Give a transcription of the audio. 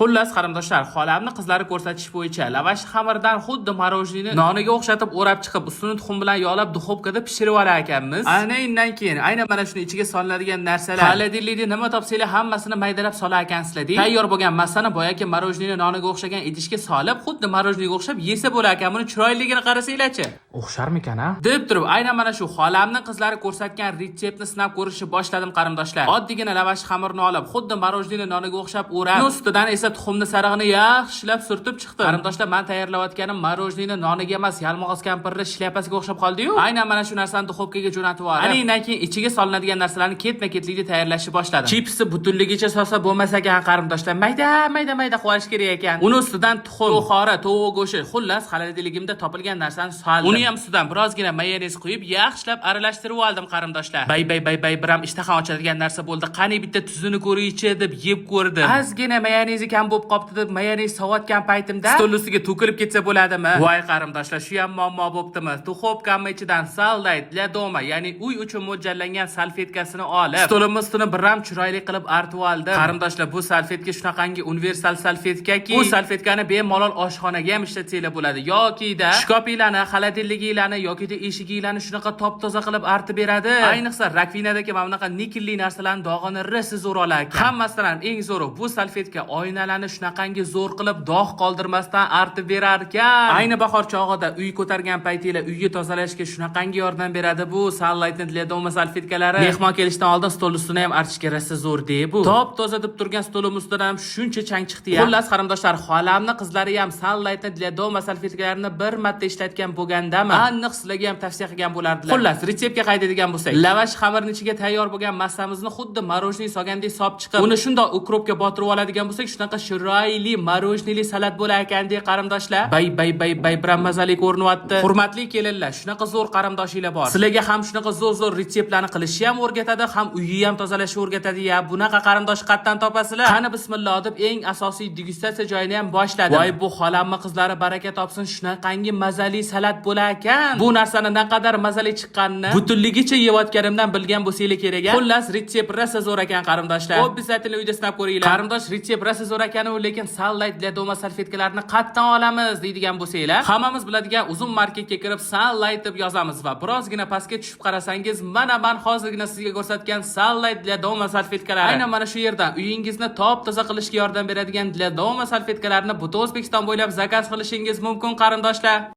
Xullas qarindoshlar, xolamni qizlari ko'rsatish bo'yicha lavash xamirdan xuddi marojnini noniga o'xshatib o'rab chiqib, ustini tuxum bilan yolab duxovkada pishirib olar ekanmiz. Ana undan keyin mana shuni ichiga solinadigan narsalar, xolodilnikda nima topsanglar hammasini maydalab solar ekansizlar. Tayyor bo'lgan massani boyagi marojnini noniga o'xshagan idishga solib, xuddi marojniga o'xshab yesa bo'lar ekan. Buni chiroyligini qarasanglarchi. O'xsharmikan-a? Deb turib, mana shu xolamni qizlari ko'rsatgan retseptni sinab ko'rishni boshladim qarindoshlar. Oddiygina lavash xamirni olib, xuddi marojnini noniga o'xshab o'rab, ustidan esa tuxumni sarig'ini yaxshilab surtib chiqdim. Qarindoshlar, men tayyorlayotganim marojnini noniga emas, yalmog'iz kampirni shlyapasiga o'xshab qoldi-yu. Mana shu narsani duxovkaga jo'natib yubordim. Undan keyin ichiga solinadigan narsalarni ketma-ketlikda tayyorlashni boshladim. Chipsni butunligicha solsa bo'lmasa ekan qarindoshlar. Mayda qilish kerak ekan. Uni ustidan tuxum, buxora, tovuq go'shti, xullas xolodilligimda topilgan narsani soldim. Uni ham ustidan birozgina mayonez quyib, yaxshilab aralashtirib oldim qarindoshlar. Bay biram ishtaha ochadigan narsa bo'ldi. Qani bitta tuzini ko'raychi deb yeb ko'rdim. Ozgina mayonezi kam bo'lib qopti deb mayonez sovotgan paytimda stol ustiga to'kilib ketsa bo'ladimi? Voy qarindoshlar, shu ham muammo bo'libdimi? Duxovkamni ichidan saldat для дома, ya'ni uy uchun mo'ljallangan salfetkasini olib, stolimiz ustini biram chiroyli qilib artib oldim. Qarindoshlar, bu salfetka shunaqangi universal salfetkaki, bu salfetkani bemalol oshxonaga ham ishlatsanglar bo'ladi, yoki-da shkopinglarni, xolodilliginglarni yoki-da eshiginglarni shunaqa top-toza qilib artib beradi. Ayniqsa rakvinadagi mana bunaqa nikelli narsalarning dog'ini risi zo'r olar ekan. Hammasidan ham eng zo'ri bu salfetka oynalarni shunaqangi zo'r qilib dog' qoldirmasdan artib berar ekan. Ayni bahor chog'ida uy ko'targan paytinglar uyni tozalashga shunaqangi yordam beradi bu Sunlight'ning для дома salfetkalari. Mehmon kelishdan oldin stol ustini ham artishga risi zo'r deb bu. Top-toza deb turgan stolim ustidan ham shuncha chang chiqdi ya. Xullas qarindoshlar, xolamni qizlari ham Sunlight'ning для дома salfetkalarini bir marta ishlatgan bo'lgandami, aniq sizlarga ham tavsiya qilgan bo'lardilar. Xullas, retseptga qaytadigan bo'lsak, lavash xamirning ichiga tayyor bo'lgan massamizni xuddi marojniy solgandek solib chiqib, uni shundoq ukropga botirib oladigan bo'lsak, shunaqa chiroyli marojniyli salat bo'lar ekandek qarindoshlar. Bay biram mazali ko'rinyapti. Hurmatli kelinlar, shunaqa zo'r qarindoshinglar bor. Sizlarga ham shunaqa zo'r retseptlarni qilishni ham o'rgatadi, ham uyni ham tozalashni o'rgatadi ya. Bunaqa qarindosh qayerdan topasizlar? Qani bismillah deb eng asosiy degustatsiya joyini ham boshladim. Voy, bu xolamni qizlari baraka topsin, shunaqangi mazali salat bo'lar ekan. Bu narsani naqadar mazali chiqqanini butunligicha yeyotganimdan bilgan bo'lsanglar kerak. Xullas, retsept rosa zo'r ekan qarindoshlar. Obvязательно uyda sinab ko'ringlar. Qarindosh, retsept rosa zo'r ekan-u, lekin Sunlight для дома salfetkalarini qayerdan olamiz deydigan bo'lsanglar, hammamiz biladigan uzun marketga kirib Sunlight deb yozamiz va birozgina pastga tushib qarasangiz, men hozirgina sizga ko'rsatgan Sunlight для дома salfetkalari. Aynan mana shu yerdan uyingizni top-toza qilishga yordam beradigan для дома salfetkalarni butun O'zbekiston bo'ylab zakaz qilishingiz mumkin qarindoshlar.